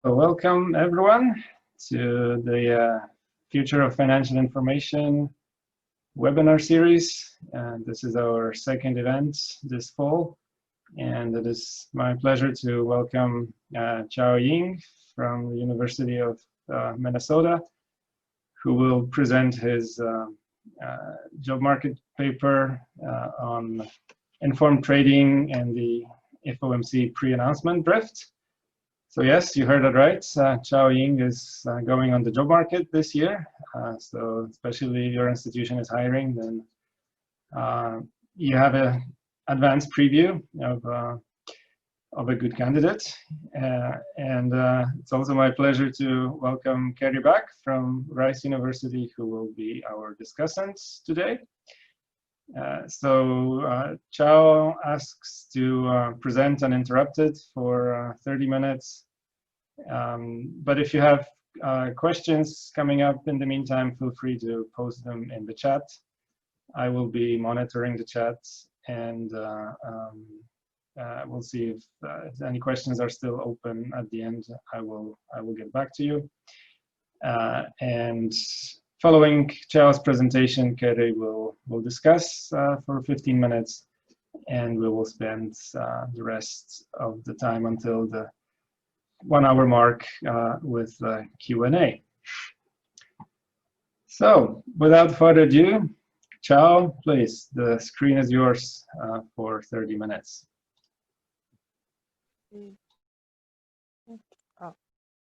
So welcome everyone to the Future of Financial Information webinar series. And this is our second event this fall. And it is my pleasure to welcome Chao Ying from the University of Minnesota, who will present his job market paper on informed trading and the FOMC pre-announcement drift. So yes, you heard it right. Chao Ying is going on the job market this year. So especially if your institution is hiring, then you have an advanced preview of a good candidate. And it's also my pleasure to welcome Kerry back from Rice University, who will be our discussant today. Chao asks to present uninterrupted for 30 minutes. But if you have questions coming up in the meantime, feel free to post them in the chat. I will be monitoring the chat, and we'll see if any questions are still open at the end. I will get back to you. And following Chao's presentation, Kerry will discuss for 15 minutes, and we will spend the rest of the time until the 1 hour mark with Q&A. So without further ado, Chao, please, the screen is yours for 30 minutes. Oh,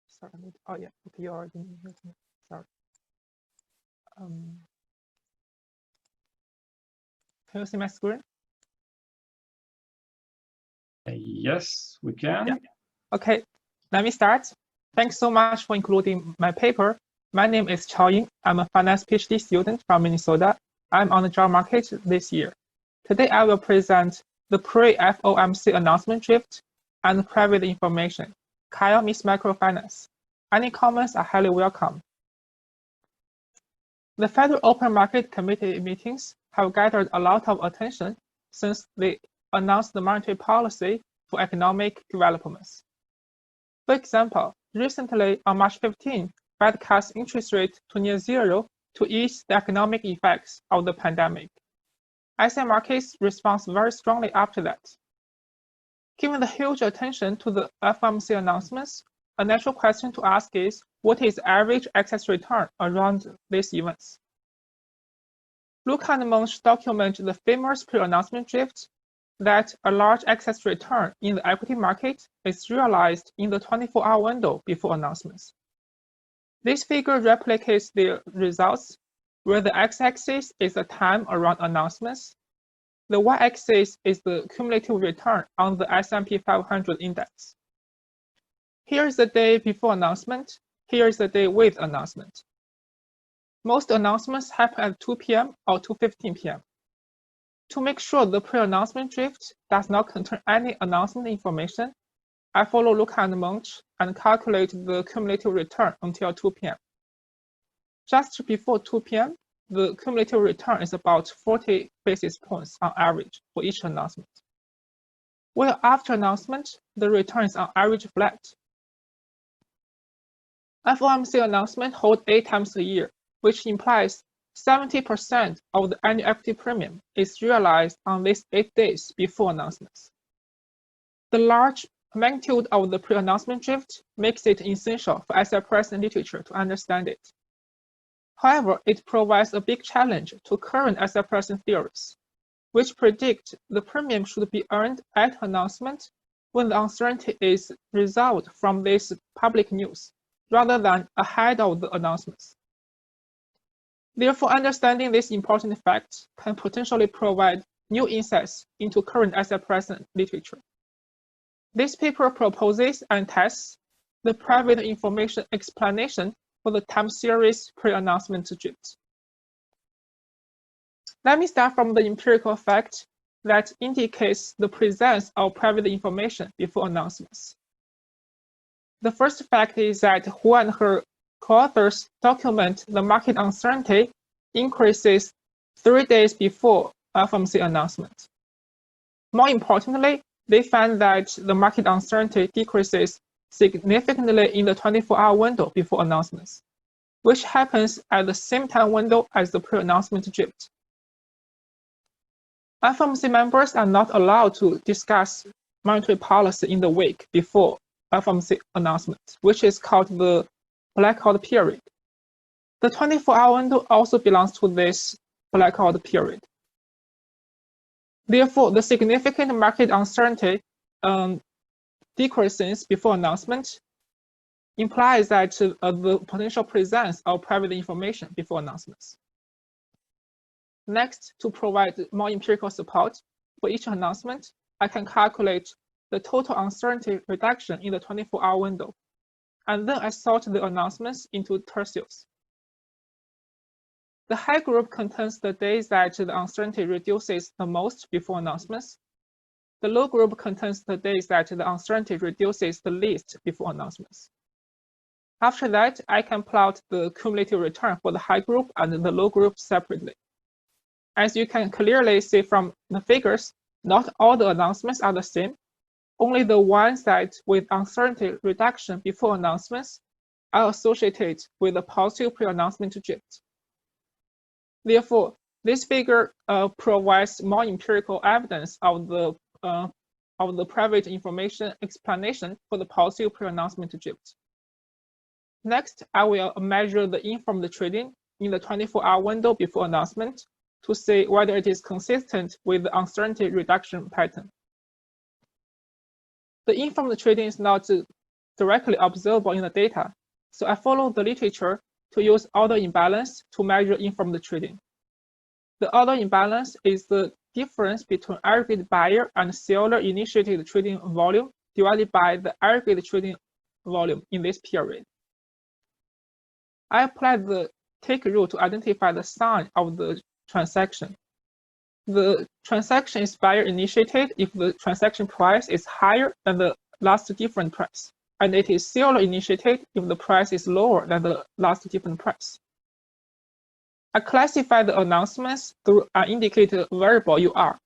sorry. Oh yeah, okay, you already muted me. Sorry. Can you see my screen? Yes, we can. Yeah. Okay, let me start. Thanks so much for including my paper. My name is Chao Ying. I'm a finance PhD student from Minnesota. I'm on the job market this year. Today, I will present the pre-FOMC announcement drift and private information. Kyle meets microfinance. Any comments are highly welcome. The Federal Open Market Committee meetings have gathered a lot of attention since they announced the monetary policy for economic developments. For example, recently on March 15, Fed cut interest rate to near zero to ease the economic effects of the pandemic. Asset markets respond very strongly after that. Given the huge attention to the FOMC announcements, a natural question to ask is, what is average excess return around these events? Luca and Munch document the famous pre-announcement drift that a large excess return in the equity market is realized in the 24-hour window before announcements. This figure replicates the results where the x-axis is the time around announcements. The y-axis is the cumulative return on the S&P 500 index. Here is the day before announcement. Here is the day with announcement. Most announcements happen at 2 p.m. or 2:15 p.m. To make sure the pre-announcement drift does not contain any announcement information, I follow Luca and Munch and calculate the cumulative return until 2 p.m. Just before 2 p.m., the cumulative return is about 40 basis points on average for each announcement. While after announcement, the return is on average flat. FOMC announcement hold 8 times a year, which implies 70% of the annual equity premium is realized on these 8 days before announcements. The large magnitude of the pre-announcement drift makes it essential for asset pricing literature to understand it. However, it provides a big challenge to current asset pricing theories, which predict the premium should be earned at announcement when the uncertainty is resolved from this public news, rather than ahead of the announcements. Therefore, understanding this important fact can potentially provide new insights into current asset pricing literature. This paper proposes and tests the private information explanation for the time series pre-announcement drift. Let me start from the empirical fact that indicates the presence of private information before announcements. The first fact is that Hu and her co-authors document the market uncertainty increases 3 days before FOMC announcement. More importantly, they find that the market uncertainty decreases significantly in the 24-hour window before announcements, which happens at the same time window as the pre-announcement drift. FOMC members are not allowed to discuss monetary policy in the week before FOMC announcement, which is called the blackout period. The 24-hour window also belongs to this blackout period. Therefore, the significant market uncertainty decreases before announcement implies that the potential presence of private information before announcements. Next, to provide more empirical support for each announcement, I can calculate the total uncertainty reduction in the 24-hour window, and then I sort the announcements into tertials. The high group contains the days that the uncertainty reduces the most before announcements. The low group contains the days that the uncertainty reduces the least before announcements. After that, I can plot the cumulative return for the high group and the low group separately. As you can clearly see from the figures, not all the announcements are the same. Only the ones that with uncertainty reduction before announcements are associated with a positive pre-announcement drift. Therefore, this figure provides more empirical evidence of the private information explanation for the positive pre-announcement drift. Next, I will measure the informed trading in the 24-hour window before announcement to see whether it is consistent with the uncertainty reduction pattern. The informed trading is not directly observable in the data, so I follow the literature to use order imbalance to measure informed trading. The order imbalance is the difference between aggregate buyer and seller initiated trading volume divided by the aggregate trading volume in this period. I applied the take rule to identify the sign of the transaction. The transaction is buyer initiated if the transaction price is higher than the last different price, and it is seller initiated if the price is lower than the last different price. I classify the announcements through an indicator variable UR.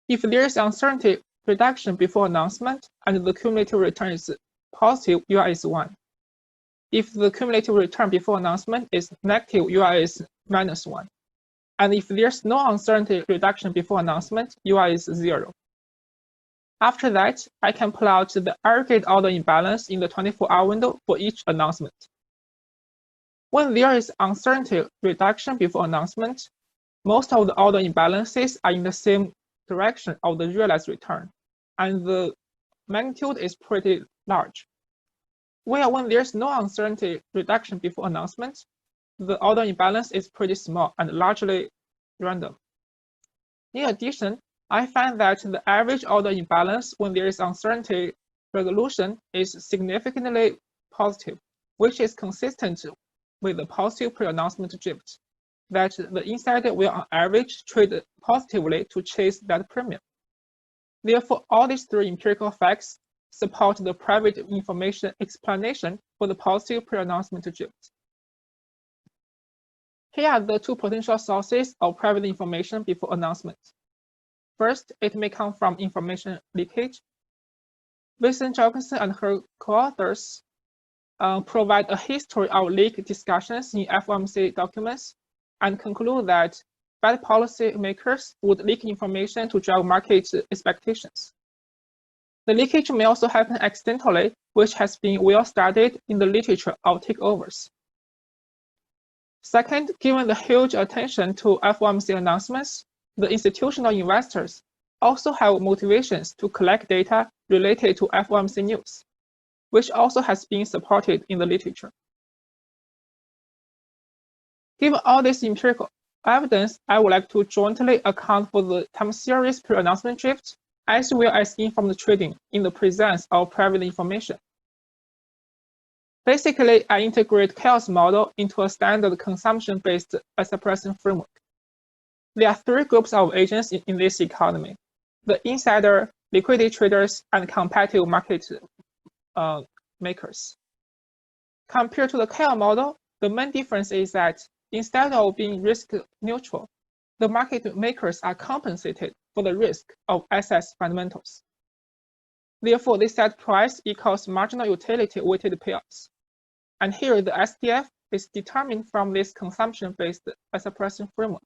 If there is uncertainty reduction before announcement and the cumulative return is positive, UR is 1. If the cumulative return before announcement is negative, UR is -1. And if there's no uncertainty reduction before announcement, UR is 0. After that, I can plot the aggregate order imbalance in the 24-hour window for each announcement. When there is uncertainty reduction before announcement, most of the order imbalances are in the same direction of the realized return, and the magnitude is pretty large. Where when there's no uncertainty reduction before announcement, the order imbalance is pretty small and largely random. In addition, I find that the average order imbalance when there is uncertainty resolution is significantly positive, which is consistent with the positive pre-announcement drift, that the insider will on average trade positively to chase that premium. Therefore, all these three empirical facts support the private information explanation for the positive pre-announcement drift. Here are the two potential sources of private information before announcement. First, it may come from information leakage. Wilson-Jorgensen and her co-authors provide a history of leaked discussions in FOMC documents and conclude that bad policy makers would leak information to drive market expectations. The leakage may also happen accidentally, which has been well studied in the literature of takeovers. Second, given the huge attention to FOMC announcements, the institutional investors also have motivations to collect data related to FOMC news, which also has been supported in the literature. Given all this empirical evidence, I would like to jointly account for the time series pre-announcement drift, as well as informed trading in the presence of private information. Basically, I integrate chaos model into a standard consumption-based suppression framework. There are three groups of agents in this economy: the insider, liquidity traders, and competitive market makers. Compared to the chaos model, the main difference is that instead of being risk neutral, the market makers are compensated for the risk of assets fundamentals. Therefore, they set price equals marginal utility weighted payouts. And here the SDF is determined from this consumption-based suppression framework.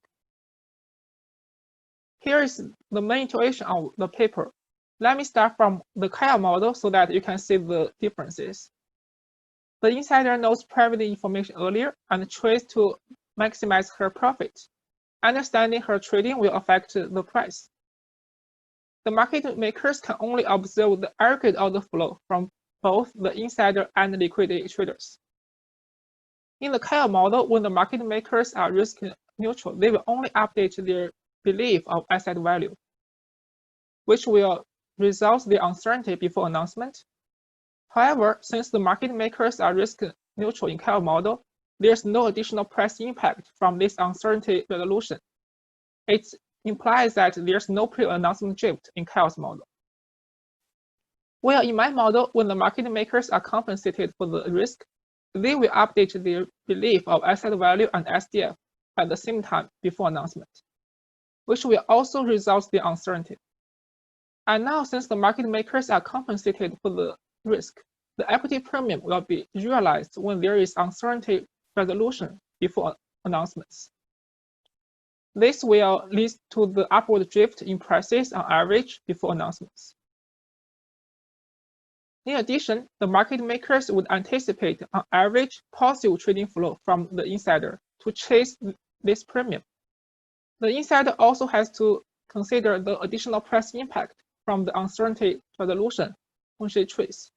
Here is the main intuition of the paper. Let me start from the Chao model so that you can see the differences. The insider knows private information earlier and trades to maximize her profit. Understanding her trading will affect the price. The market makers can only observe the aggregate order flow from both the insider and liquidity traders. In the Chao model, when the market makers are risk neutral, they will only update their belief of asset value, which will resolve the uncertainty before announcement. However, since the market makers are risk neutral in Chao model, there's no additional price impact from this uncertainty resolution. It implies that there's no pre-announcement drift in Chao's model. While in my model, when the market makers are compensated for the risk, they will update their belief of asset value and SDF at the same time before announcement, which will also resolve the uncertainty. And now, since the market makers are compensated for the risk, the equity premium will be realized when there is uncertainty resolution before announcements. This will lead to the upward drift in prices on average before announcements. In addition, the market makers would anticipate on average positive trading flow from the insider to chase this premium. The insider also has to consider the additional price impact from the uncertainty resolution when she trades.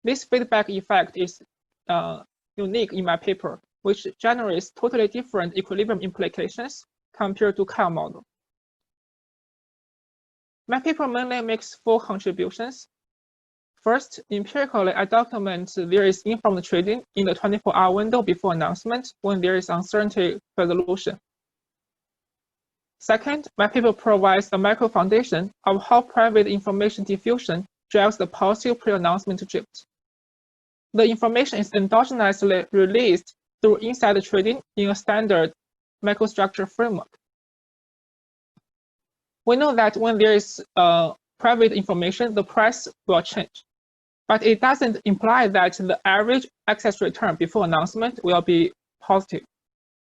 This feedback effect is unique in my paper, which generates totally different equilibrium implications compared to Chao model. My paper mainly makes 4 contributions. First, empirically, I document there is informed trading in the 24-hour window before announcement when there is uncertainty resolution. Second, my paper provides a macro foundation of how private information diffusion drives the positive pre-announcement drift. The information is endogenously released through insider trading in a standard microstructure framework. We know that when there is private information, the price will change. But it doesn't imply that the average excess return before announcement will be positive.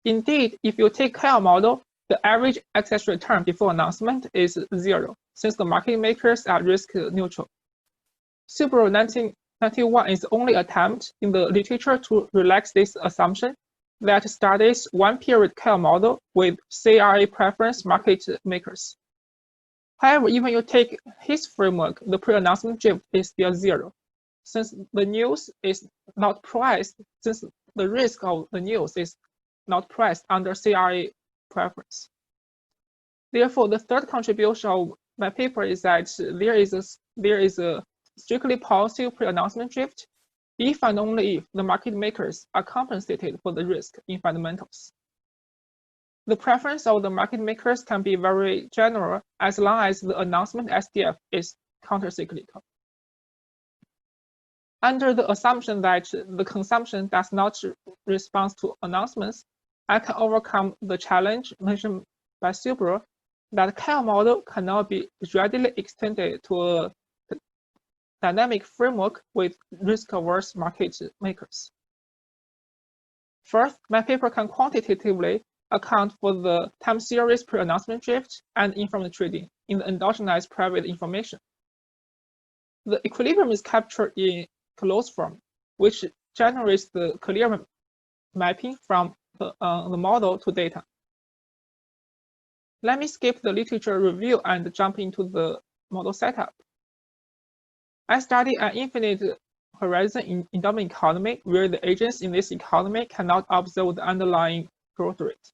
Indeed, if you take Chao model, the average excess return before announcement is 0, since the market makers are risk neutral. Subaru 1991 is the only attempt in the literature to relax this assumption that studies one period Chao model with CRA preference market makers. However, even you take his framework, the pre-announcement drift is still 0, since the news is not priced, since the risk of the news is not priced under CRA preference. Therefore, the third contribution of my paper is that there is a strictly positive pre-announcement drift if and only if the market makers are compensated for the risk in fundamentals. The preference of the market makers can be very general as long as the announcement SDF is countercyclical. Under the assumption that the consumption does not respond to announcements, I can overcome the challenge mentioned by Subaru that Chao model cannot be readily extended to a dynamic framework with risk-averse market makers. First, my paper can quantitatively account for the time series pre-announcement drift and informed trading in the endogenous private information. The equilibrium is captured in closed form, which generates the clear mapping from the model to data. Let me skip the literature review and jump into the model setup. I study an infinite horizon in endowment economy where the agents in this economy cannot observe the underlying growth rate.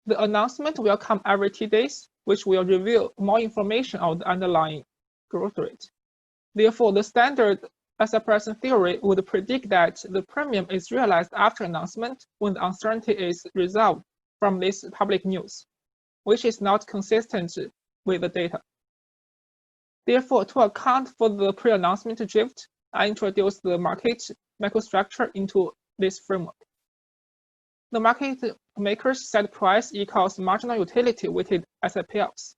The announcement will come every 2 days, which will reveal more information on the underlying growth rate. Therefore, the standard suppression theory would predict that the premium is realized after announcement when the uncertainty is resolved from this public news, which is not consistent with the data. Therefore, to account for the pre-announcement drift, I introduced the market microstructure into this framework. The market makers set price equals marginal utility weighted asset payouts.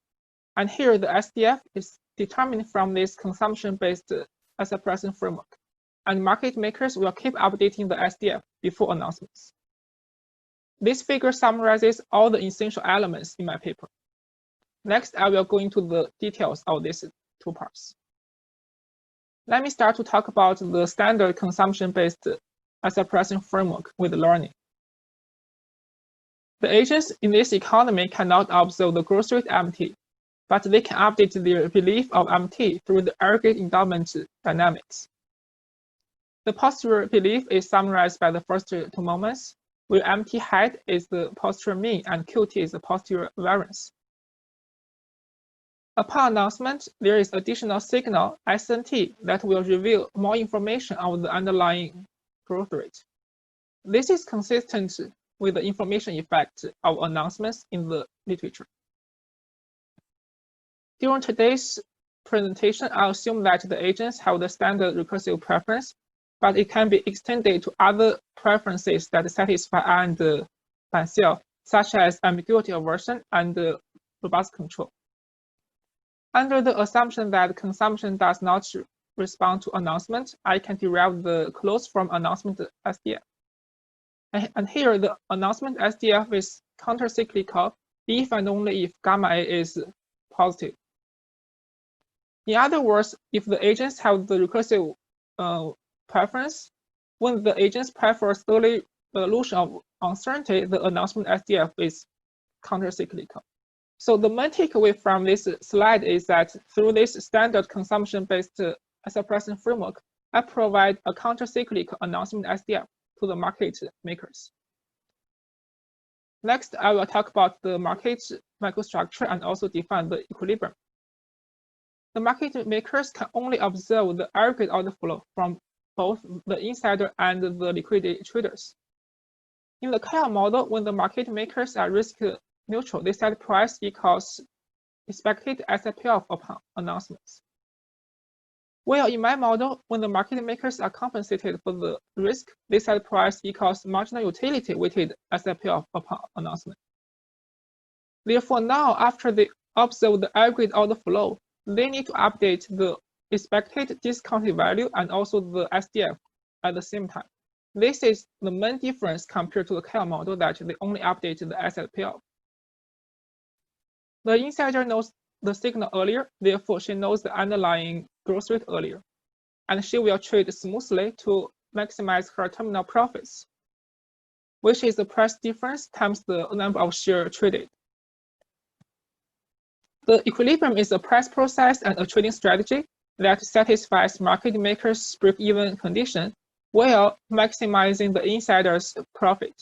And here the SDF is determined from this consumption-based asset pricing framework, and market makers will keep updating the SDF before announcements. This figure summarizes all the essential elements in my paper. Next, I will go into the details of these two parts. Let me start to talk about the standard consumption-based asset pricing framework with learning. The agents in this economy cannot observe the growth rate MT, but they can update their belief of MT through the aggregate endowment dynamics. The posterior belief is summarized by the first two moments, where MT height is the posterior mean and QT is the posterior variance. Upon announcement, there is additional signal SNT that will reveal more information of the underlying growth rate. This is consistent with the information effect of announcements in the literature. During today's presentation, I assume that the agents have the standard recursive preference, but it can be extended to other preferences that satisfy and Banxiao, such as ambiguity aversion and robust control. Under the assumption that consumption does not respond to announcement, I can derive the closed form announcement SDF. And here, the announcement SDF is countercyclical if and only if gamma A is positive. In other words, if the agents have the recursive preference, when the agents prefer early resolution of uncertainty, the announcement SDF is countercyclical. So the main takeaway from this slide is that through this standard consumption-based asset pricing framework, I provide a countercyclical announcement SDF to the market makers. Next, I will talk about the market microstructure and also define the equilibrium. The market makers can only observe the aggregate order flow from both the insider and the liquidity traders. In the Chao model, when the market makers are risk neutral, they set price equals expected asset payoff upon announcements. While in my model, when the market makers are compensated for the risk, they set price equals marginal utility weighted asset payoff upon announcement. Therefore, now after they observe the aggregate order flow, they need to update the expected discounted value and also the SDF at the same time. This is the main difference compared to the Chao model, that they only update the asset payoff. The insider knows the signal earlier, therefore she knows the underlying growth rate earlier, and she will trade smoothly to maximize her terminal profits, which is the price difference times the number of shares traded. The equilibrium is a price process and a trading strategy that satisfies market makers' break-even condition while maximizing the insider's profit.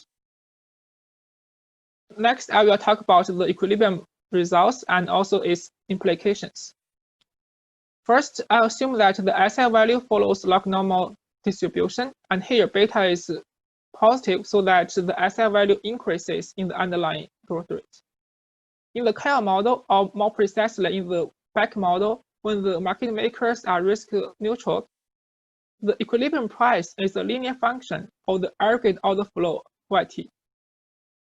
Next, I will talk about the equilibrium results and also its implications. First, I assume that the asset value follows log normal distribution, and here beta is positive so that the asset value increases in the underlying growth rate. In the Chao model, or more precisely in the back model, when the market makers are risk neutral, the equilibrium price is a linear function of the aggregate order flow YT.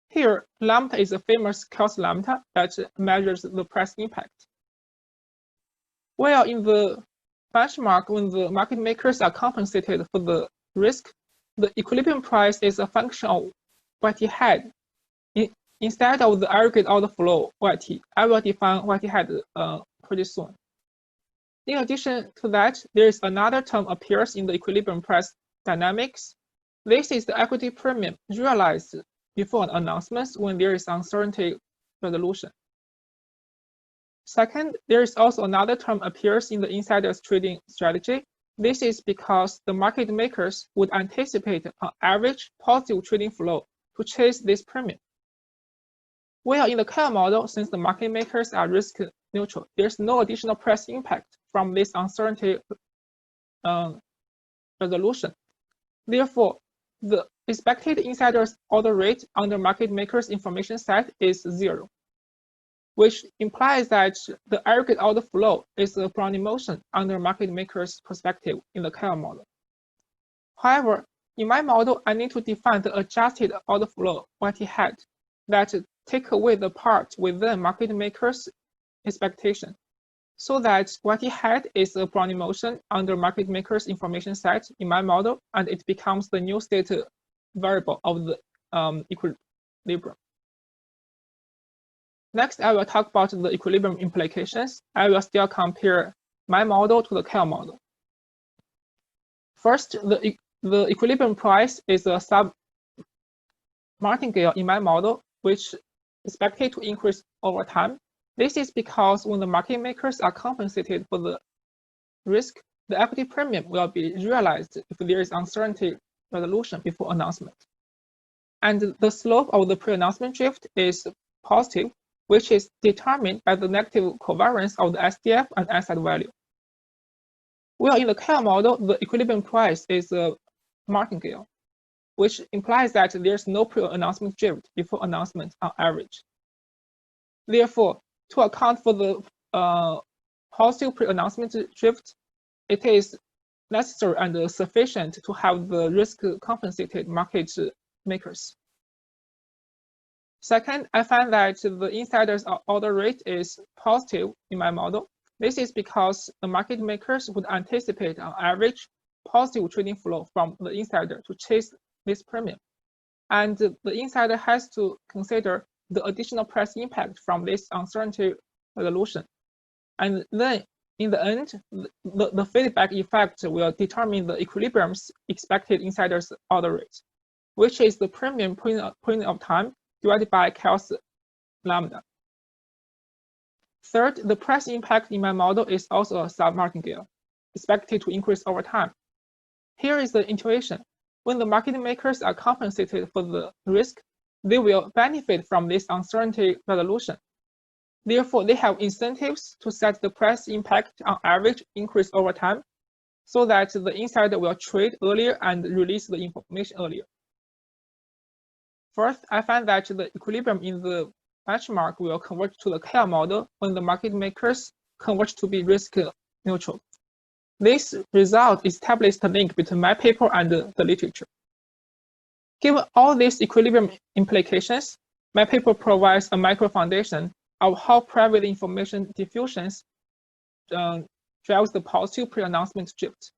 Here, lambda is a famous cost lambda that measures the price impact. While in the benchmark, when the market makers are compensated for the risk, the equilibrium price is a function of YT head. Instead of the aggregate order flow YT, I will define YT head pretty soon. In addition to that, there is another term appears in the equilibrium price dynamics. This is the equity premium realized before an announcement when there is uncertainty resolution. Second, there is also another term appears in the insider's trading strategy. This is because the market makers would anticipate an average positive trading flow to chase this premium. While in the Chao model, since the market makers are risk neutral, there's no additional price impact from this uncertainty resolution. Therefore, the expected insider's order rate under market makers information set is 0, which implies that the aggregate order flow is a Brownian motion under market makers perspective in the Chao model. However, in my model, I need to define the adjusted order flow YT head that take away the part within market makers expectation. so that what it had is a Brownian motion under market maker's information set in my model, and it becomes the new state variable of the equilibrium. Next, I will talk about the equilibrium implications. I will still compare my model to the Chao model. First, the equilibrium price is a sub-martingale in my model, which is expected to increase over time. This is because when the market makers are compensated for the risk, the equity premium will be realized if there is uncertainty resolution before announcement. And the slope of the pre-announcement drift is positive, which is determined by the negative covariance of the SDF and asset value. While in the Chao model, the equilibrium price is a martingale, which implies that there's no pre-announcement drift before announcement on average. Therefore, to account for the positive pre-announcement drift, it is necessary and sufficient to have the risk-compensated market makers. Second, I find that the insider's order rate is positive in my model. This is because the market makers would anticipate on average positive trading flow from the insider to chase this premium. And the insider has to consider the additional price impact from this uncertainty resolution. And then in the end, the feedback effect will determine the equilibrium's expected insider's order rate, which is the premium point of time divided by Chaos lambda. Third, the price impact in my model is also a sub-martingale, expected to increase over time. Here is the intuition. When the market makers are compensated for the risk, they will benefit from this uncertainty resolution. Therefore, they have incentives to set the price impact on average increase over time, so that the insider will trade earlier and release the information earlier. Fourth, I find that the equilibrium in the benchmark will converge to the Chao model when the market makers converge to be risk neutral. This result established a link between my paper and the literature. Given all these equilibrium implications, my paper provides a micro foundation of how private information diffusions drives the positive pre-announcement drift.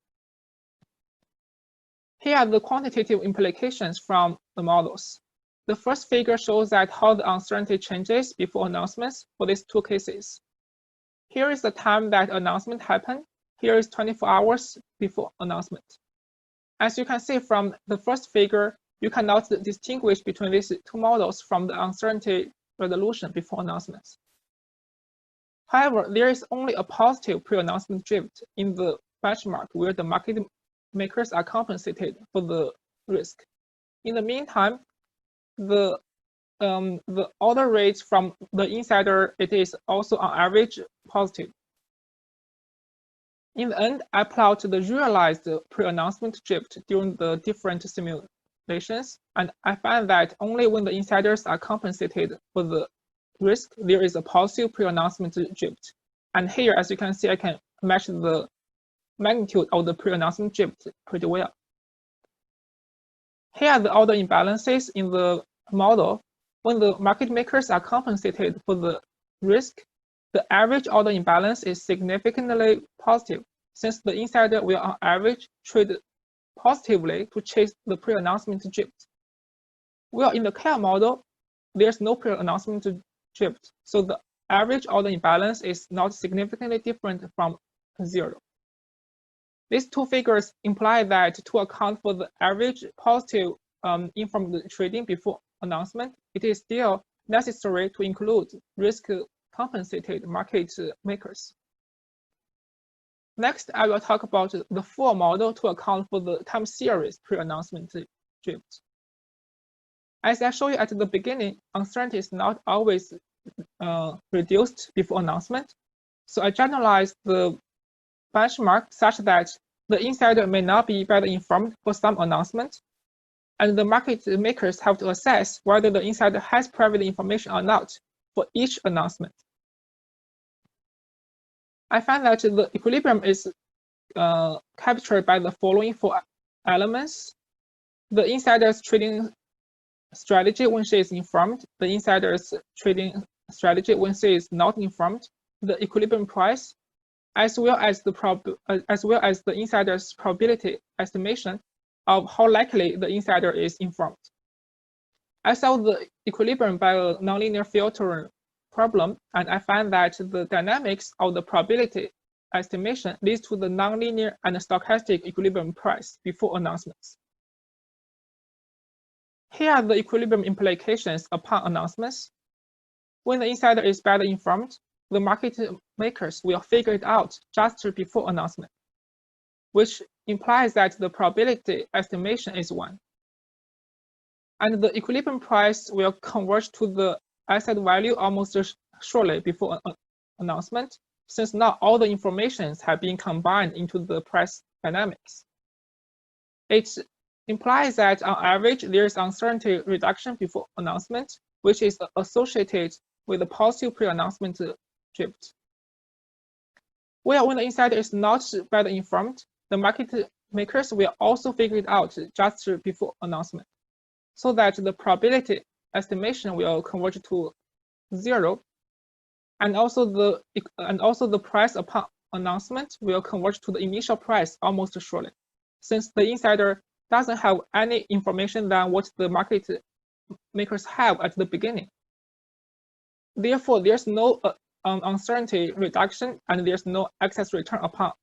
Here are the quantitative implications from the models. The first figure shows that how the uncertainty changes before announcements for these two cases. Here is the time that announcement happened. Here is 24 hours before announcement. As you can see from the first figure, you cannot distinguish between these two models from the uncertainty resolution before announcements. However, there is only a positive pre-announcement drift in the benchmark where the market makers are compensated for the risk. In the meantime, the order rate from the insider, it is also on average positive. In the end, I plot the realized pre-announcement drift during the different simulations, and I find that only when the insiders are compensated for the risk, there is a positive pre-announcement drift. And here, as you can see, I can match the magnitude of the pre-announcement drift pretty well. Here are the order imbalances in the model. When the market makers are compensated for the risk, the average order imbalance is significantly positive, since the insider will on average trade positively to chase the pre-announcement drift. While in the Chao model, there's no pre-announcement drift, so the average order imbalance is not significantly different from 0. These two figures imply that to account for the average positive informed trading before announcement, it is still necessary to include risk-compensated market makers. Next, I will talk about the full model to account for the time series pre-announcement drift. As I showed you at the beginning, uncertainty is not always reduced before announcement. So I generalized the benchmark such that the insider may not be better informed for some announcement, and the market makers have to assess whether the insider has private information or not for each announcement. I find that the equilibrium is captured by the following 4 elements: the insider's trading strategy when she is informed, the insider's trading strategy when she is not informed, the equilibrium price, as well as the insider's probability estimation of how likely the insider is informed. I solved the equilibrium by a nonlinear filtering problem, and I find that the dynamics of the probability estimation leads to the nonlinear and stochastic equilibrium price before announcements. Here are the equilibrium implications upon announcements. When the insider is better informed, the market makers will figure it out just before announcement, which implies that the probability estimation is 1. And the equilibrium price will converge to the asset value almost shortly before announcement, since not all the informations have been combined into the price dynamics. It implies that on average, there is uncertainty reduction before announcement, which is associated with the positive pre-announcement drift. Well, when the insider is not better informed, the market makers will also figure it out just before announcement, so that the probability estimation will converge to 0, and also the price upon announcement will converge to the initial price almost shortly, since the insider doesn't have any information than what the market makers have at the beginning. Therefore, there's no uncertainty reduction, and there's no excess return upon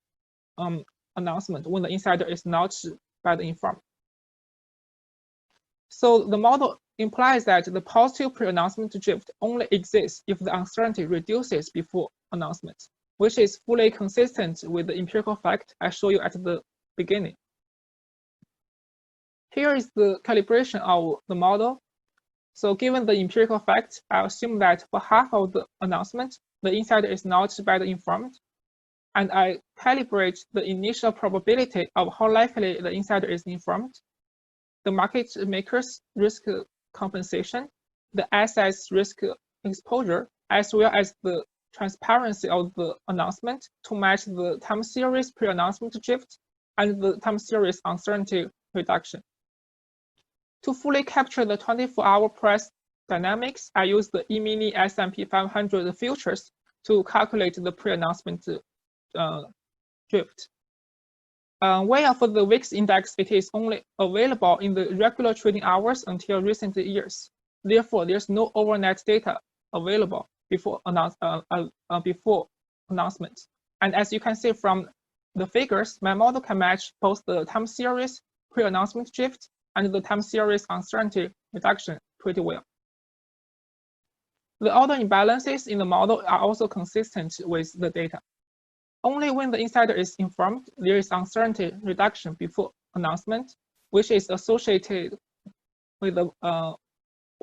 announcement when the insider is not better informed. So the model implies that the positive pre-announcement drift only exists if the uncertainty reduces before announcement, which is fully consistent with the empirical fact I showed you at the beginning. Here is the calibration of the model. So given the empirical fact, I assume that for half of the announcement, the insider is not better informed, and I calibrate the initial probability of how likely the insider is informed, the market makers' risk compensation, the asset's risk exposure, as well as the transparency of the announcement to match the time series pre-announcement drift and the time series uncertainty reduction. To fully capture the 24-hour price dynamics, I use the E-mini S&P 500 futures to calculate the pre-announcement drift. Where for the VIX index, it is only available in the regular trading hours until recent years. Therefore, there's no overnight data available before announcement. And as you can see from the figures, my model can match both the time series pre-announcement drift and the time series uncertainty reduction pretty well. The order imbalances in the model are also consistent with the data. Only when the insider is informed, there is uncertainty reduction before announcement, which is associated with the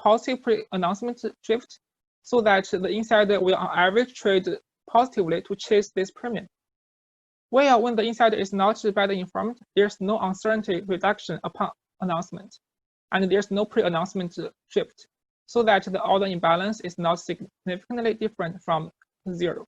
positive pre-announcement drift, so that the insider will on average trade positively to chase this premium. Where when the insider is not better informed, there's no uncertainty reduction upon announcement, and there's no pre-announcement drift, so that the order imbalance is not significantly different from 0.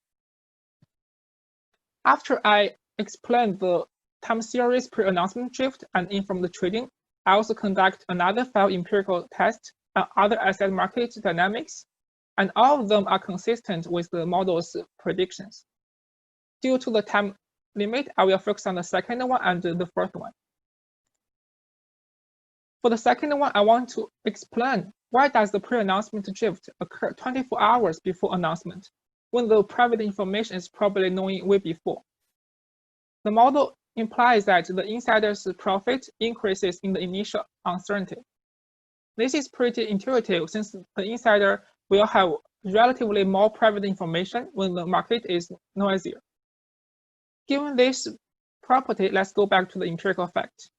After I explain the time series pre-announcement drift and informed trading, I also conduct another 5 empirical tests on other asset market dynamics, and all of them are consistent with the model's predictions. Due to the time limit, I will focus on the second one and the first one. For the second one, I want to explain why does the pre-announcement drift occur 24 hours before announcement, when the private information is probably known way before. The model implies that the insider's profit increases in the initial uncertainty. This is pretty intuitive since the insider will have relatively more private information when the market is noisier. Given this property, let's go back to the empirical fact.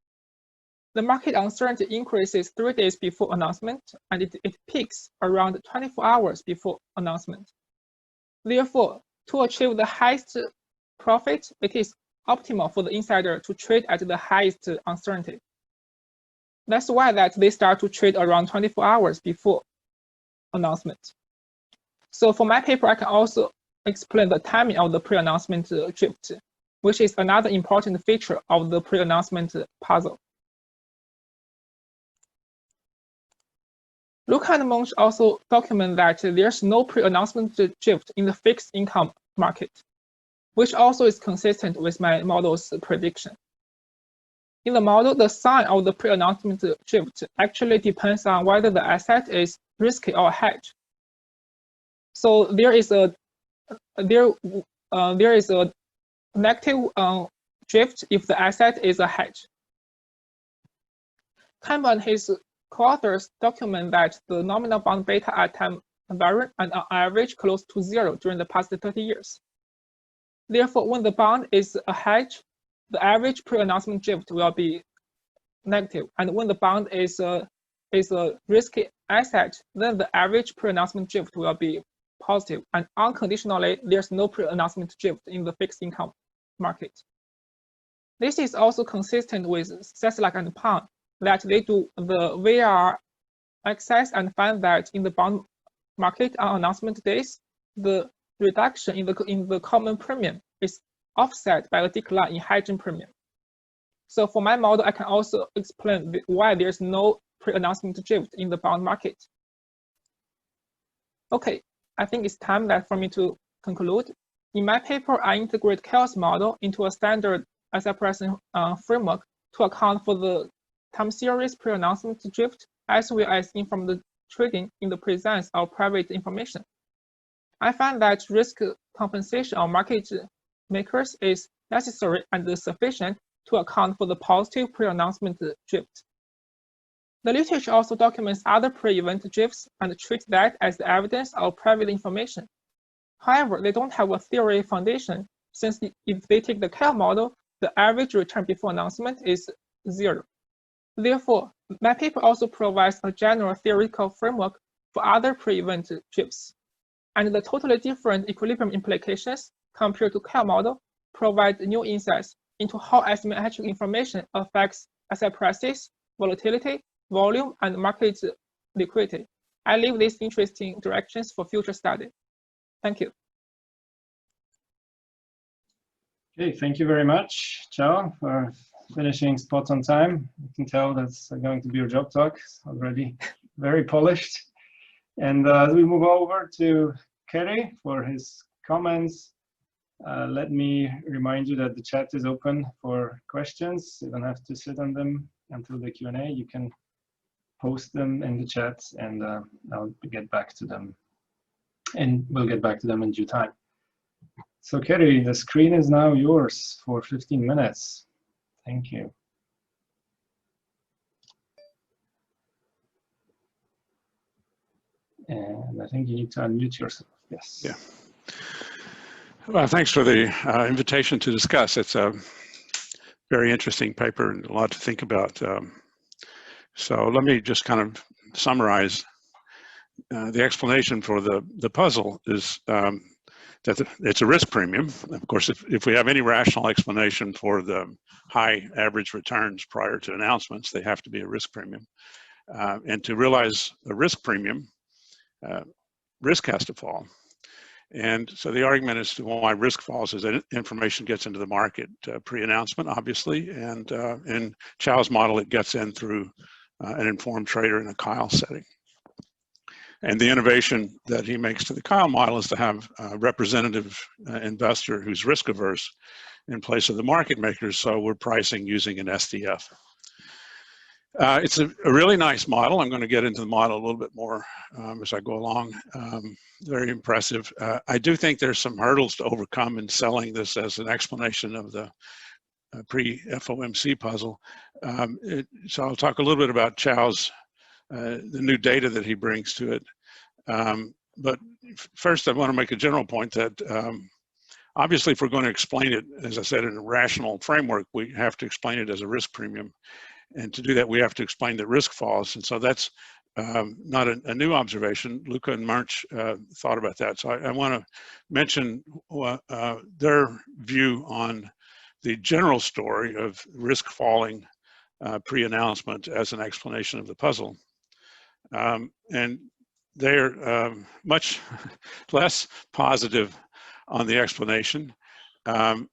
The market uncertainty increases 3 days before announcement, and it peaks around 24 hours before announcement. Therefore, to achieve the highest profit, it is optimal for the insider to trade at the highest uncertainty. That's why they start to trade around 24 hours before announcement. So for my paper, I can also explain the timing of the pre-announcement drift, which is another important feature of the pre-announcement puzzle. Luca and Monge also document that there's no pre-announcement drift in the fixed income market. which also is consistent with my model's prediction. In the model, the sign of the pre-announcement drift actually depends on whether the asset is risky or hedge. So there is a negative drift if the asset is a hedge. Campbell and his co-authors document that the nominal bond beta at time varied and on average close to 0 during the past 30 years. Therefore, when the bond is a hedge, the average pre-announcement drift will be negative, and when the bond is a risky asset, then the average pre-announcement drift will be positive, and unconditionally, there's no pre-announcement drift in the fixed income market. This is also consistent with Seslak and Pan, that they do the VR access and find that in the bond market on announcement days, the reduction in the common premium is offset by a decline in hedging premium. So for my model, I can also explain why there's no pre-announcement drift in the bond market. Okay, I think it's time for me to conclude. In my paper, I integrate chaos model into a standard asset pricing framework to account for the time series pre-announcement drift, as well as inform the trading in the presence of private information. I find that risk compensation of market makers is necessary and sufficient to account for the positive pre-announcement drift. The literature also documents other pre-event drifts and treats that as evidence of private information. However, they don't have a theory foundation, since if they take the Chao model, the average return before announcement is 0. Therefore, my paper also provides a general theoretical framework for other pre-event drifts. And the totally different equilibrium implications compared to Chao model provide new insights into how asymmetric information affects asset prices, volatility, volume, and market liquidity. I leave these interesting directions for future study. Thank you. Okay, thank you very much, Chao, for finishing spot on time. You can tell that's going to be your job talk. It's already very polished. And as we move over to Kerry for his comments, let me remind you that the chat is open for questions. You don't have to sit on them until the Q&A. You can post them in the chat, and I'll get back to them. And we'll get back to them in due time. So Kerry, the screen is now yours for 15 minutes. Thank you. And I think you need to unmute yourself. Yes. Yeah. Well, thanks for the invitation to discuss. It's a very interesting paper and a lot to think about. So let me just kind of summarize. The explanation for the puzzle is that it's a risk premium. Of course, if we have any rational explanation for the high average returns prior to announcements, they have to be a risk premium. And to realize a risk premium, risk has to fall. And so the argument as to why risk falls is that information gets into the market pre-announcement, obviously, and in Chao's model, it gets in through an informed trader in a Kyle setting. And the innovation that he makes to the Kyle model is to have a representative investor who's risk averse in place of the market makers, so we're pricing using an SDF. It's a really nice model. I'm going to get into the model a little bit more as I go along. Very impressive. I do think there's some hurdles to overcome in selling this as an explanation of the pre-FOMC puzzle. So I'll talk a little bit about Chao's, the new data that he brings to it. But first, I want to make a general point that obviously, if we're going to explain it, as I said, in a rational framework, we have to explain it as a risk premium. And to do that, we have to explain that risk falls. And so that's not a new observation. Luca and March thought about that. So I want to mention their view on the general story of risk falling pre-announcement as an explanation of the puzzle. And they're much less positive on the explanation. And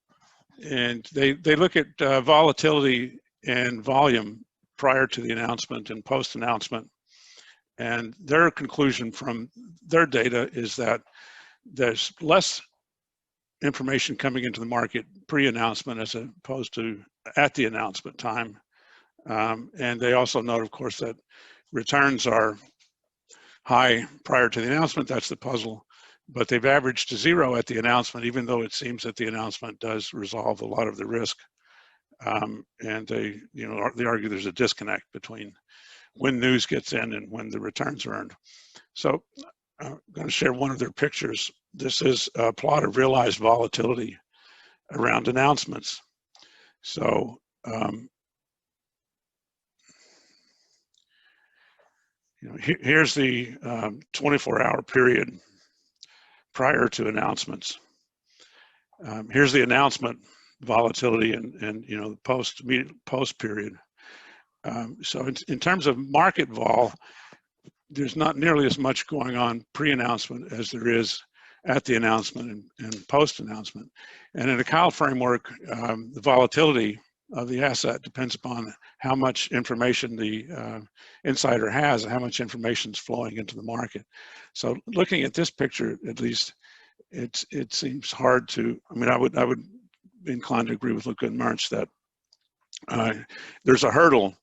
they look at volatility and volume prior to the announcement and post-announcement. And their conclusion from their data is that there's less information coming into the market pre-announcement as opposed to at the announcement time. And they also note, of course, that returns are high prior to the announcement. That's the puzzle. But they've averaged to 0 at the announcement, even though it seems that the announcement does resolve a lot of the risk. And they, they argue there's a disconnect between when news gets in and when the returns are earned. So I'm going to share one of their pictures. This is a plot of realized volatility around announcements. So here's the 24-hour period prior to announcements. Here's the announcement volatility and the post period. So in terms of market vol, there's not nearly as much going on pre-announcement as there is at the announcement and post-announcement. And in a Chao framework, the volatility of the asset depends upon how much information the insider has and how much information is flowing into the market. So looking at this picture, at least, it seems hard to, I would be inclined to agree with Luca and Mertz that there's a hurdle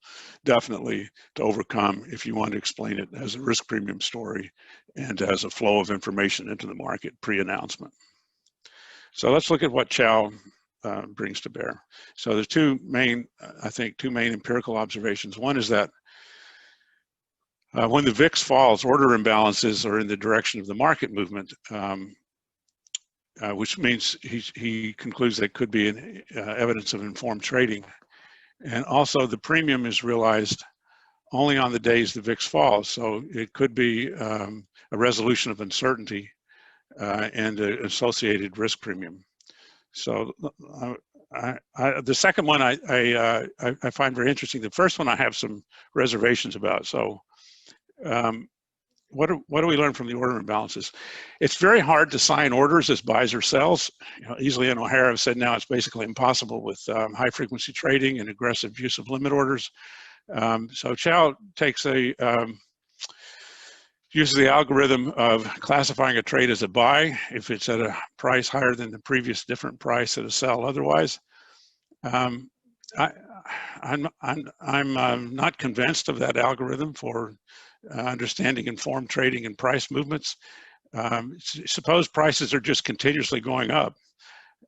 definitely to overcome if you want to explain it as a risk premium story and as a flow of information into the market pre-announcement. So let's look at what Chao brings to bear. So there's two main empirical observations. One is that when the VIX falls, order imbalances are in the direction of the market movement, which means he concludes that could be an, evidence of informed trading. And also the premium is realized only on the days the VIX falls. So it could be a resolution of uncertainty and an associated risk premium. So the second one I find very interesting. The first one I have some reservations about. So what do we learn from the order imbalances? It's very hard to sign orders as buys or sells. Easily and O'Hara have said now it's basically impossible with high frequency trading and aggressive use of limit orders. So Chao takes uses the algorithm of classifying a trade as a buy if it's at a price higher than the previous different price at a sell otherwise. I'm not convinced of that algorithm for understanding informed trading and price movements. Suppose prices are just continuously going up.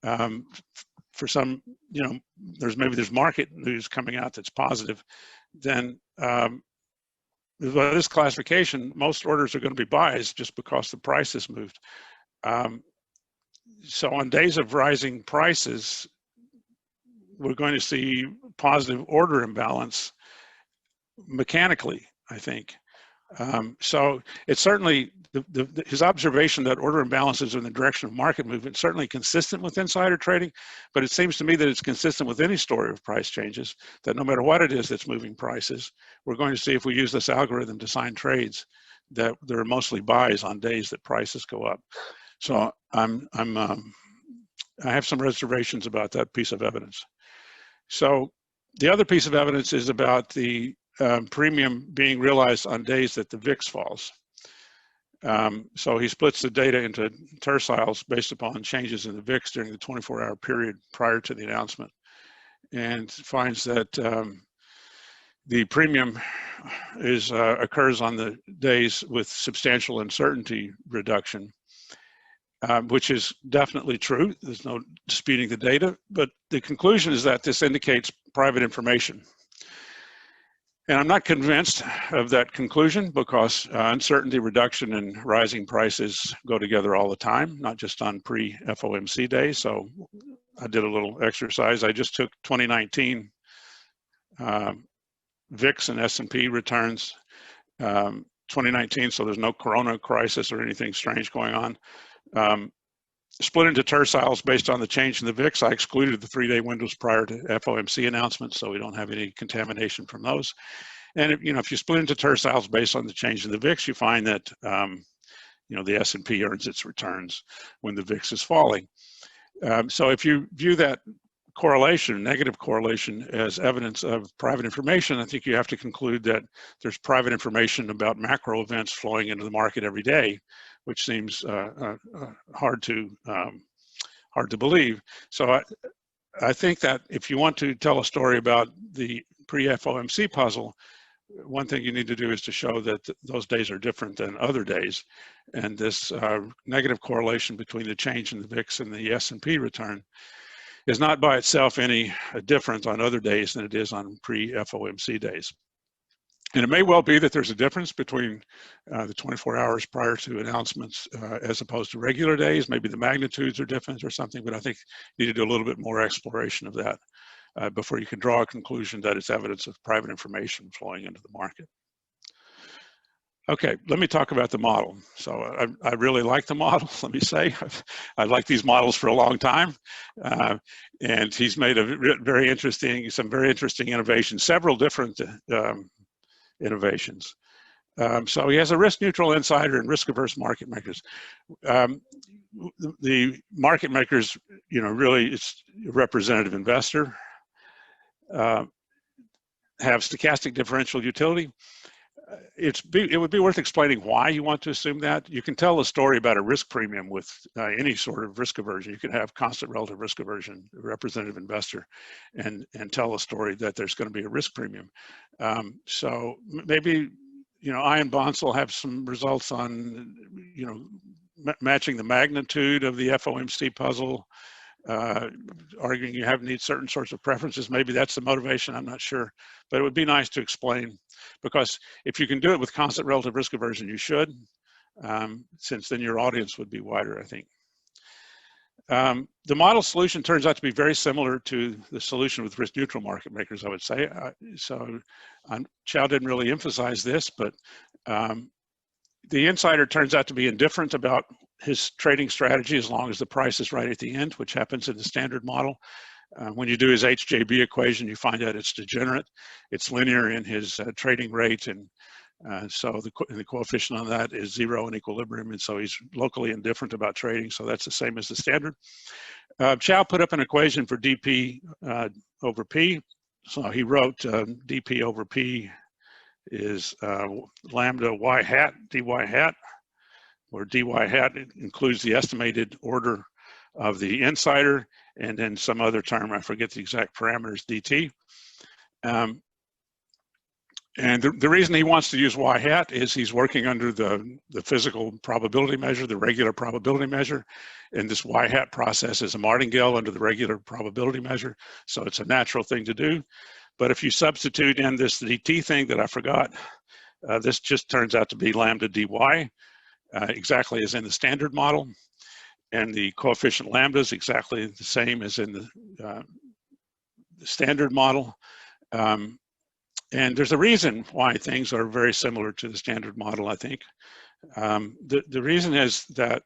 For some, there's market news coming out that's positive, then with this classification, most orders are going to be buys just because the price has moved. So on days of rising prices, we're going to see positive order imbalance mechanically, I think. So it's certainly, his observation that order imbalances are in the direction of market movement, certainly consistent with insider trading, but it seems to me that it's consistent with any story of price changes, that no matter what it is that's moving prices, we're going to see if we use this algorithm to sign trades, that there are mostly buys on days that prices go up. So I have some reservations about that piece of evidence. So the other piece of evidence is about the premium being realized on days that the VIX falls. So he splits the data into terciles based upon changes in the VIX during the 24-hour period prior to the announcement, and finds that the premium occurs on the days with substantial uncertainty reduction, which is definitely true. There's no disputing the data, but the conclusion is that this indicates private information. And I'm not convinced of that conclusion because uncertainty reduction and rising prices go together all the time, not just on pre-FOMC days. So I did a little exercise. I just took 2019 VIX and S&P returns, 2019, so there's no corona crisis or anything strange going on. Split into terciles based on the change in the VIX. I excluded the 3-day windows prior to FOMC announcements, so we don't have any contamination from those. And if you split into terciles based on the change in the VIX, you find that the S&P earns its returns when the VIX is falling. So if you view that correlation, negative correlation, as evidence of private information, I think you have to conclude that there's private information about macro events flowing into the market every day, which seems hard to hard to believe. So I think that if you want to tell a story about the pre-FOMC puzzle, one thing you need to do is to show that those days are different than other days. And this negative correlation between the change in the VIX and the S&P return is not by itself any different on other days than it is on pre-FOMC days. And it may well be that there's a difference between the 24 hours prior to announcements as opposed to regular days. Maybe the magnitudes are different or something, but I think you need to do a little bit more exploration of that before you can draw a conclusion that it's evidence of private information flowing into the market. Okay, let me talk about the model. So I really like the model, let me say. I've liked these models for a long time. And he's made some very interesting innovations, several different innovations. So he has a risk-neutral insider and risk-averse market makers. The market makers, really it's a representative investor, have stochastic differential utility. It would be worth explaining why you want to assume that. You can tell a story about a risk premium with any sort of risk aversion. You can have constant relative risk aversion, a representative investor, and tell a story that there's going to be a risk premium. So maybe, Ian Bonds will have some results on, matching the magnitude of the FOMC puzzle, arguing you need certain sorts of preferences. Maybe that's the motivation, I'm not sure. But it would be nice to explain, because if you can do it with constant relative risk aversion, you should, since then your audience would be wider, I think. The model solution turns out to be very similar to the solution with risk-neutral market makers, I would say. Chao didn't really emphasize this, but the insider turns out to be indifferent about his trading strategy as long as the price is right at the end, which happens in the standard model. When you do his HJB equation, you find out it's degenerate. It's linear in his trading rate, and so the coefficient on that is 0 in equilibrium, and so he's locally indifferent about trading, so that's the same as the standard. Chao put up an equation for dP over P. So he wrote dP over P is lambda y hat dy hat, where dy hat includes the estimated order of the insider and then some other term, I forget the exact parameters, dt. And the reason he wants to use y hat is he's working under the physical probability measure, the regular probability measure, and this y hat process is a martingale under the regular probability measure, so it's a natural thing to do. But if you substitute in this dt thing that I forgot, this just turns out to be lambda dy, exactly as in the standard model, and the coefficient lambda is exactly the same as in the standard model. And there's a reason why things are very similar to the standard model, I think. The reason is that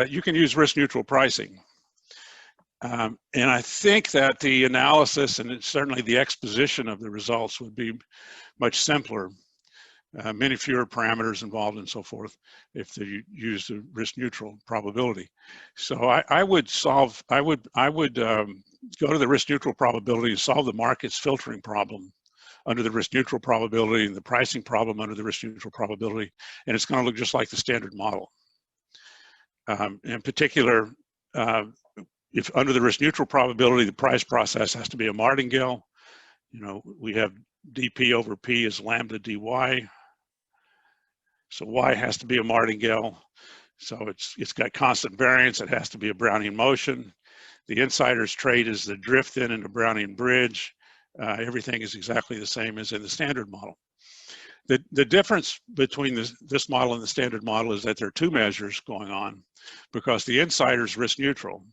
you can use risk-neutral pricing. And I think that the analysis and certainly the exposition of the results would be much simpler, many fewer parameters involved and so forth, if they use the risk-neutral probability. So I would go to the risk-neutral probability and solve the market's filtering problem under the risk-neutral probability and the pricing problem under the risk-neutral probability, and it's going to look just like the standard model. In particular, if under the risk-neutral probability, the price process has to be a martingale. We have dP over P is lambda dy. So Y has to be a martingale. So it's got constant variance. It has to be a Brownian motion. The insider's trade is the drift in and the Brownian bridge. Everything is exactly the same as in the standard model. The difference between this model and the standard model is that there are two measures going on, because the insider's risk neutral.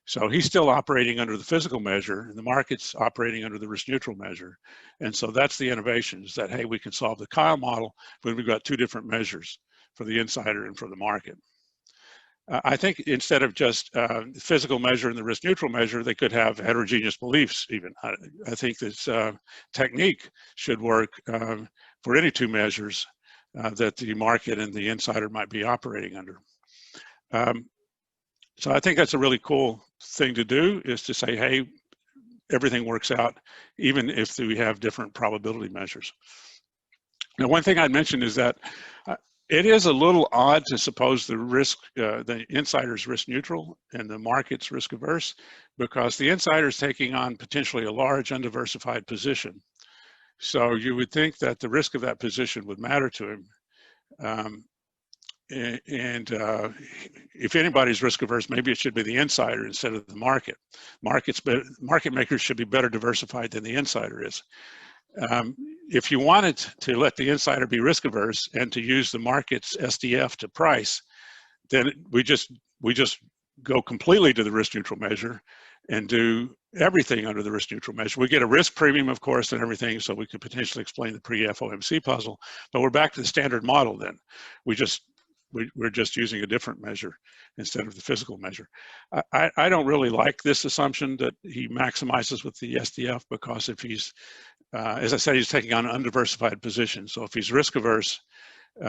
So he's still operating under the physical measure, and the market's operating under the risk neutral measure. And so that's the innovation, is that, hey, we can solve the Kyle model when we've got two different measures for the insider and for the market. I think instead of just the physical measure and the risk neutral measure, they could have heterogeneous beliefs even. I think this technique should work for any two measures that the market and the insider might be operating under. So I think that's a really cool thing to do, is to say, hey, everything works out even if we have different probability measures. Now, one thing I'd mention is that It is a little odd to suppose the insider's risk neutral and the market's risk averse, because the insider's taking on potentially a large undiversified position. So you would think that the risk of that position would matter to him. If anybody's risk averse, maybe it should be the insider instead of the market. Market makers should be better diversified than the insider is. If you wanted to let the insider be risk averse and to use the market's SDF to price, then we just go completely to the risk neutral measure and do everything under the risk neutral measure. We get a risk premium, of course, and everything, so we could potentially explain the pre-FOMC puzzle, but we're back to the standard model then. We're just using a different measure instead of the physical measure. I don't really like this assumption that he maximizes with the SDF, because if he's, as I said, he's taking on an undiversified position. So if he's risk averse,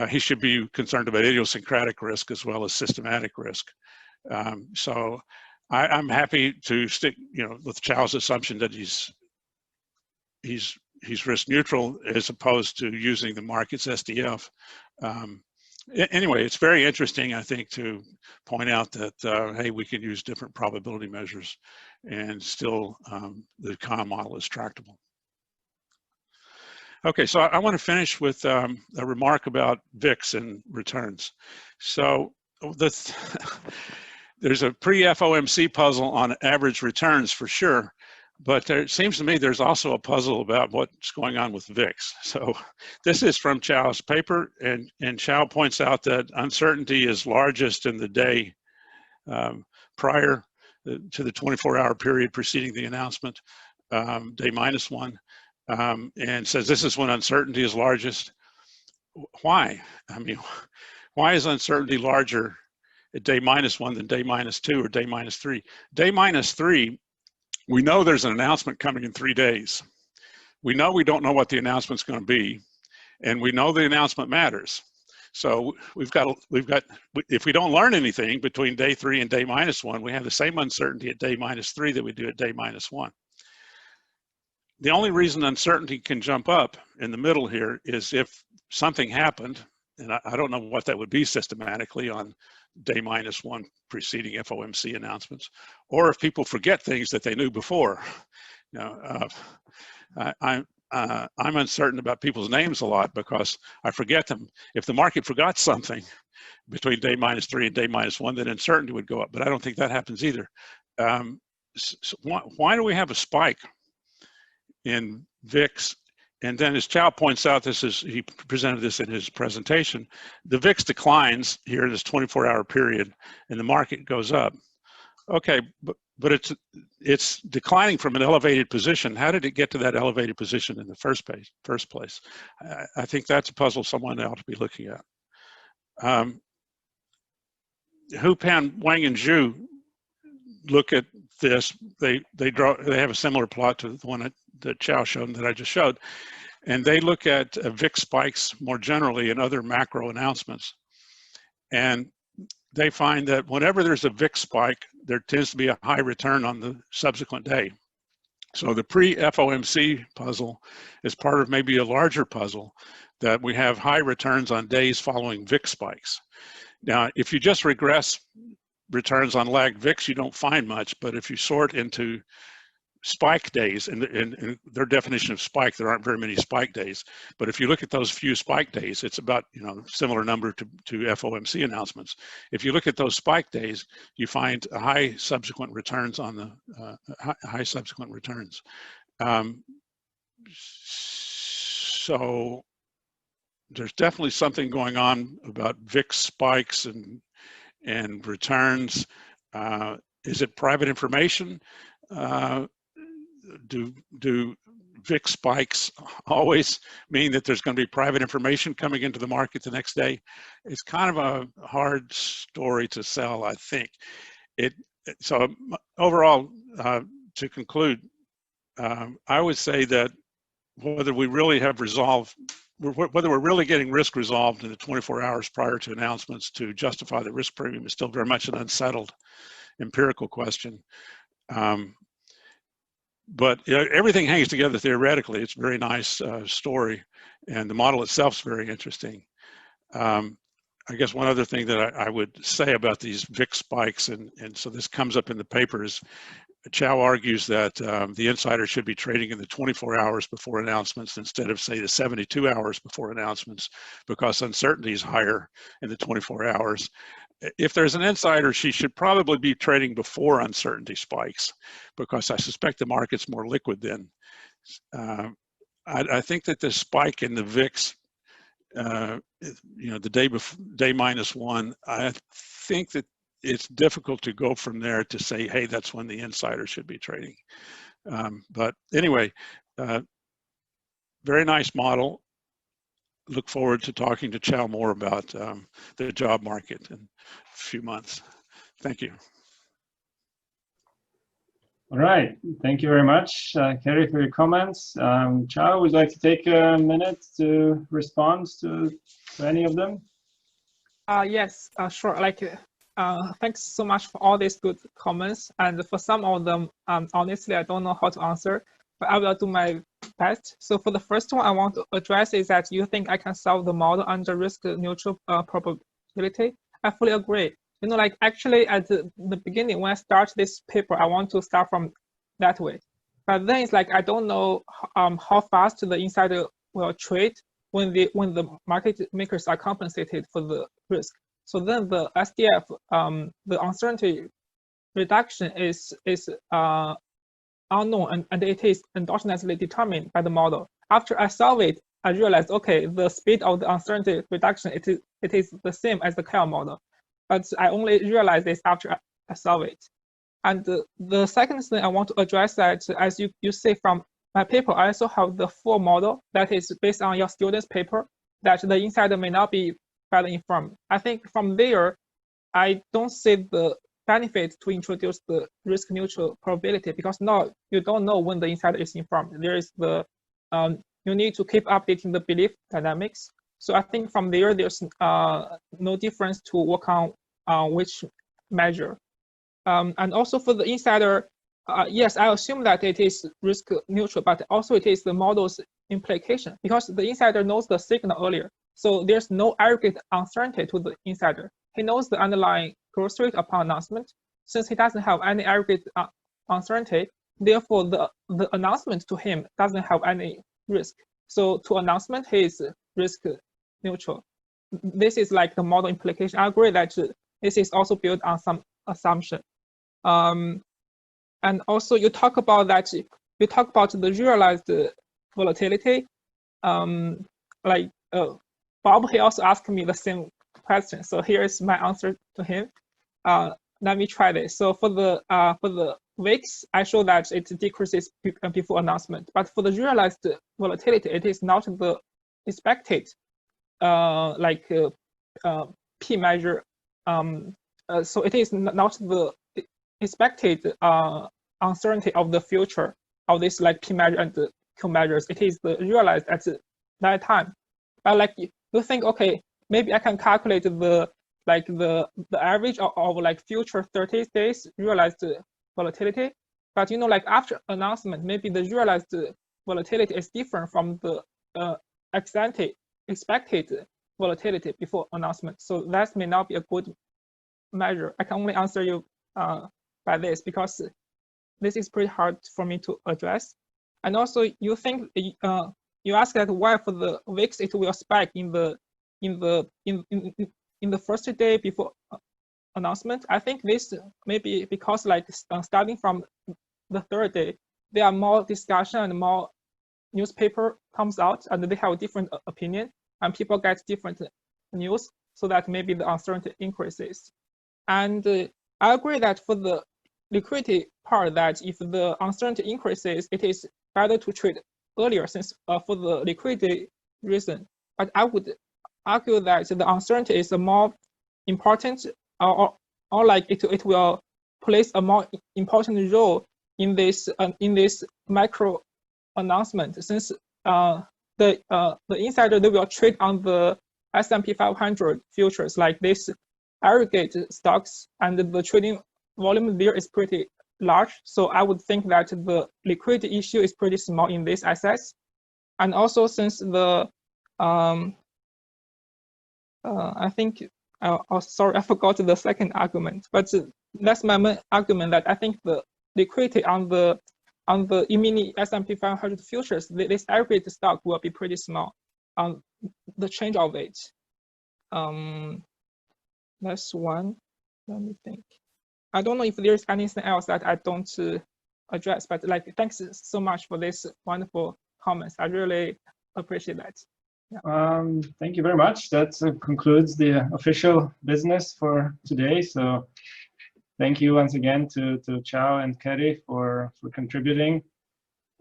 he should be concerned about idiosyncratic risk as well as systematic risk. So I'm happy to stick, with Chao's assumption that he's risk neutral as opposed to using the market's SDF. Anyway, it's very interesting, I think, to point out that, hey, we can use different probability measures and still the Kahn model is tractable. Okay, so I want to finish with a remark about VIX and returns. So there's a pre-FOMC puzzle on average returns for sure, but it seems to me there's also a puzzle about what's going on with VIX. So this is from Chao's paper, and Chao points out that uncertainty is largest in the day prior to the 24-hour period preceding the announcement, day -1, and says this is when uncertainty is largest. Why? I mean, why is uncertainty larger at day -1 than day -2 or day -3? Day -3, we know there's an announcement coming in 3 days. We know we don't know what the announcement's going to be, and we know the announcement matters. So we've got, if we don't learn anything between day 3 and day -1, we have the same uncertainty at day -3 that we do at day -1. The only reason uncertainty can jump up in the middle here is if something happened, and I don't know what that would be systematically on day -1 preceding FOMC announcements, or if people forget things that they knew before. I'm uncertain about people's names a lot because I forget them. If the market forgot something between day -3 and day -1, then uncertainty would go up, but I don't think that happens either. So why do we have a spike in VIX? And then, as Chao points out, he presented this in his presentation, the VIX declines here in this 24-hour period and the market goes up. Okay, but it's declining from an elevated position. How did it get to that elevated position in the first place? I think that's a puzzle someone ought to be looking at. Hupan, Wang, and Zhu look at this. They have a similar plot to the one that Chao showed that I just showed, and they look at VIX spikes more generally and other macro announcements, and they find that whenever there's a VIX spike, there tends to be a high return on the subsequent day. So the pre-FOMC puzzle is part of maybe a larger puzzle that we have high returns on days following VIX spikes. Now, if you just regress returns on lagged VIX, you don't find much, but if you sort into spike days, and their definition of spike, there aren't very many spike days, but if you look at those few spike days, it's about similar number to FOMC announcements. If you look at those spike days, you find high subsequent returns on the high subsequent returns. So there's definitely something going on about VIX spikes and returns. Is it private information? Do VIX spikes always mean that there's going to be private information coming into the market the next day? It's kind of a hard story to sell, I think. So overall, to conclude, I would say that whether we really have resolved, whether we're really getting risk resolved in the 24 hours prior to announcements to justify the risk premium is still very much an unsettled empirical question. But everything hangs together theoretically. It's a very nice story, and the model itself is very interesting. I guess one other thing that I would say about these VIX spikes, and so this comes up in the papers, Chao argues that the insider should be trading in the 24 hours before announcements instead of, say, the 72 hours before announcements, because uncertainty is higher in the 24 hours. If there's an insider, she should probably be trading before uncertainty spikes, because I suspect the market's more liquid then. I think that the spike in the VIX, the day -1, I think that it's difficult to go from there to say, hey, that's when the insider should be trading. But anyway, very nice model. Look forward to talking to Chao more about the job market in a few months. Thank you. All right, thank you very much, Kerry, for your comments. Chao, would you like to take a minute to respond to any of them? Yes, sure. Thanks so much for all these good comments. And for some of them, honestly, I don't know how to answer, but I will do my best. So for the first one I want to address is that you think I can solve the model under risk neutral probability. I fully agree. Actually at the beginning when I start this paper, I want to start from that way. But then it's like I don't know how fast the insider will trade when the market makers are compensated for the risk. So then the SDF, the uncertainty reduction is unknown, and it is endogenously determined by the model. After I solve it, I realized, okay, the speed of the uncertainty reduction, it is the same as the Chao model. But I only realized this after I solve it. And the second thing I want to address that, as you see from my paper, I also have the full model that is based on your student's paper, that the insider may not be better informed. I think from there, I don't see the benefit to introduce the risk neutral probability, because now you don't know when the insider is informed. There is the, you need to keep updating the belief dynamics. So I think from there, there's no difference to work on which measure. And also for the insider, yes, I assume that it is risk neutral, but also it is the model's implication, because the insider knows the signal earlier. So there's no aggregate uncertainty to the insider. He knows the underlying growth rate upon announcement. Since he doesn't have any aggregate uncertainty, therefore the announcement to him doesn't have any risk. So to announcement, he is risk neutral. This is like the model implication. I agree that this is also built on some assumption. And also you talk about that. You talk about the realized volatility. Bob, he also asked me the same question. So here is my answer to him. Let me try this. So for the VIX, I show that it decreases before announcement. But for the realized volatility, it is not the expected P measure. So it is not the expected uncertainty of the future of this P measure and the Q measures. It is the realized at that time. But you think, okay, maybe I can calculate the average of future 30 days realized volatility. But after announcement, maybe the realized volatility is different from the expected volatility before announcement. So that may not be a good measure. I can only answer you by this, because this is pretty hard for me to address. And also you think you ask that why for the VIX it will spike in the first day before announcement. I think this may be because starting from the third day, there are more discussion and more newspaper comes out, and they have a different opinion, and people get different news, so that maybe the uncertainty increases. And I agree that for the liquidity part, that if the uncertainty increases, it is better to trade earlier, since for the liquidity reason. But I would argue that the uncertainty is a more important, or it will place a more important role in this micro announcement, since the insider, they will trade on the S&P 500 futures, like this aggregate stocks, and the trading volume there is pretty large. So I would think that the liquidity issue is pretty small in these assets. And also since the I think Oh, sorry, I forgot the second argument, but that's my main argument, that I think the liquidity on the mini S&P 500 futures, this aggregate stock will be pretty small on the change of it. That's one. Let me think. I don't know if there's anything else that I don't address, but like, thanks so much for this wonderful comments. I really appreciate that. Yeah. Thank you very much. That concludes the official business for today. So thank you once again to Chao and Kerry for contributing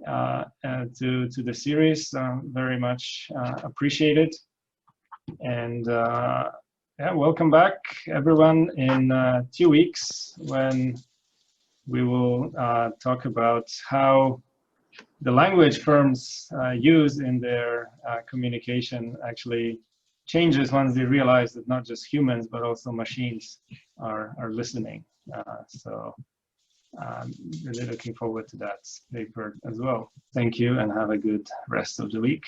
to the series. Very much appreciated. And yeah, welcome back everyone in 2 weeks, when we will talk about how the language firms use in their communication actually changes once they realize that not just humans but also machines are listening. So really looking forward to that paper as well. Thank you and have a good rest of the week.